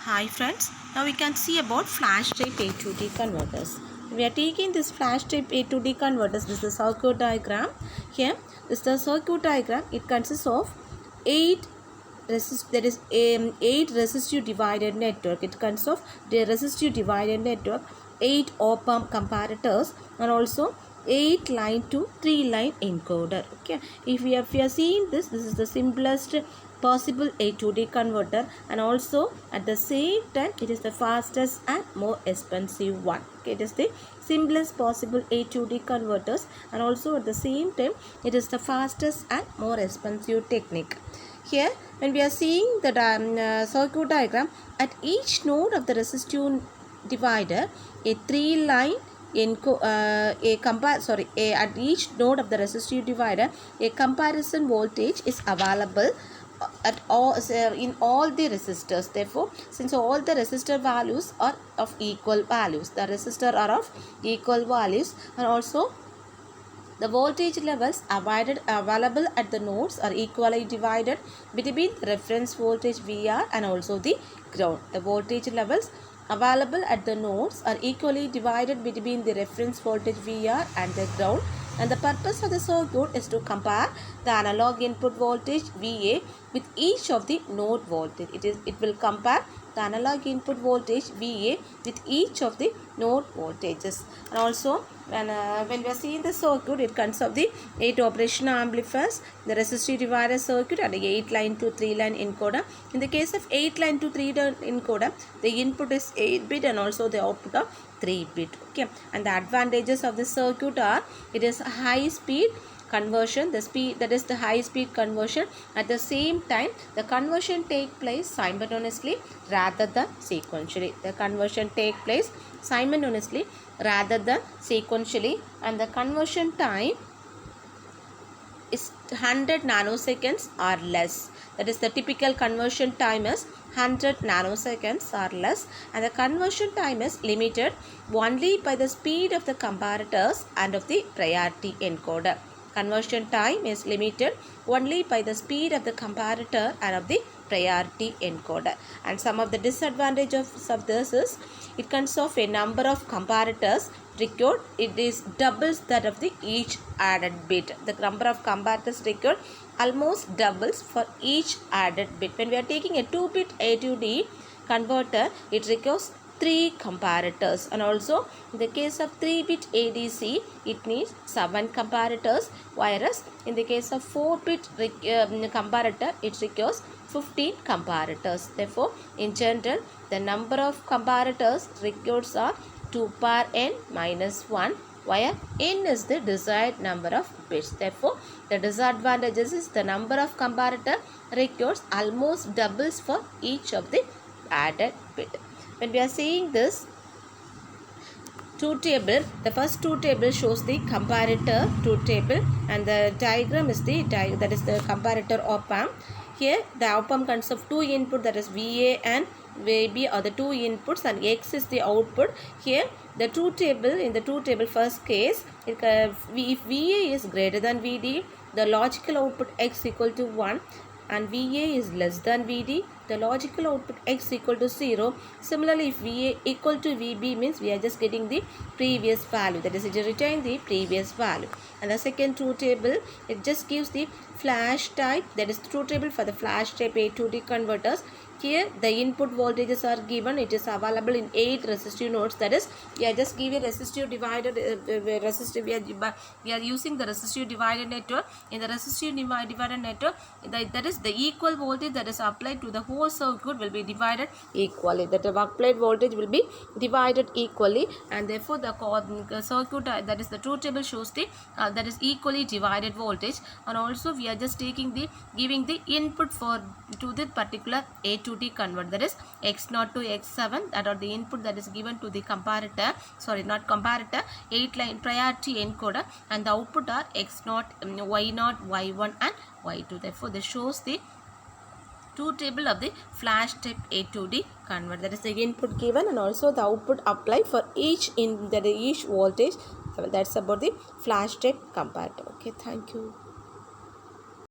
Hi friends, now we can see about flash type A to D converters. We are taking this flash type A to D converters. This is the circuit diagram. Here, this is the circuit diagram. It consists of 8 resistive divided network. It consists of the resistive divided network, 8 op-amp comparators, and also 8 line to 3 line encoder. Okay, if we are seeing this is the simplest possible A to D converter, and also at the same time it is the fastest and more expensive one. Okay, it is the simplest possible A to D converters, and also at the same time it is the fastest and more expensive technique. Here, when we are seeing the circuit diagram, at each node of the resistive divider, a 3 line at each node of the resistive divider, a comparison voltage is available at all in all the resistors. Therefore, since all the resistor values are of equal values, the resistor are of equal values, and also the voltage levels available at the nodes are equally divided between the reference voltage VR and also the ground. The voltage levels available at the nodes are equally divided between the reference voltage VR and the ground, and the purpose of the circuit is to compare the analog input voltage VA with each of the node voltage. It will compare the analog input voltage VA with each of the node voltages. And also when we are seeing the circuit, it consists of the 8 operational amplifiers, the resistive divider circuit, and the 8 line to 3 line encoder. In the case of 8 line to 3 line encoder, the input is 8 bit and also the output of 3 bit. Okay, and the advantages of the circuit are it is high speed conversion, the speed, that is the high speed conversion. At the same time, the conversion take place simultaneously rather than sequentially. The conversion take place simultaneously rather than sequentially, and the conversion time is 100 nanoseconds or less. That is the typical conversion time is 100 nanoseconds or less, and the conversion time is limited only by the speed of the comparators and of the priority encoder. Conversion time is limited only by the speed of the comparator and of the priority encoder. And some of the disadvantages of this is it consists of a number of comparators required. It is doubles that of the each added bit. The number of comparators required almost doubles for each added bit. When we are taking a 2-bit A to D converter, it requires 3 comparators, and also in the case of 3-bit ADC, it needs 7 comparators, whereas in the case of 4-bit comparator, it requires 15 comparators. Therefore, in general, the number of comparators required are 2 power n minus 1, where n is the desired number of bits. Therefore, the disadvantages is the number of comparator requires almost doubles for each of the added bit. When we are seeing this two table, the first two table shows the comparator two table, and the diagram is the that is the comparator op-amp. Here the op-amp consists of two input, that is VA and VB are the two inputs, and X is the output. Here the two table, in the two table first case, if VA is greater than VD, the logical output X equal to 1, and VA is less than VD, the logical output X equal to 0. Similarly, if VA equal to VB means we are just getting the previous value, that is it retain the previous value. And the second truth table, it just gives the flash type, that is truth table for the flash type A to D converters. Here the input voltages are given. It is available in 8 resistive nodes, that is we are just giving resistive divided we are using the resistive divided network. In the resistive divided network, that is the equal voltage that is applied to the whole circuit will be divided equally. That the applied voltage will be divided equally, and therefore the circuit that is the truth table shows the that is equally divided voltage. And also we are just taking the giving the input for to the particular A to D convert, that is X0 to X7, that are the input that is given to the comparator, sorry not comparator, 8 line priority encoder, and the output are X0, Y0, Y1 and Y2. Therefore this shows the two table of the flash type A to D convert, that is the input given and also the output applied for each each voltage. That's about the flash type comparator. Okay, thank you.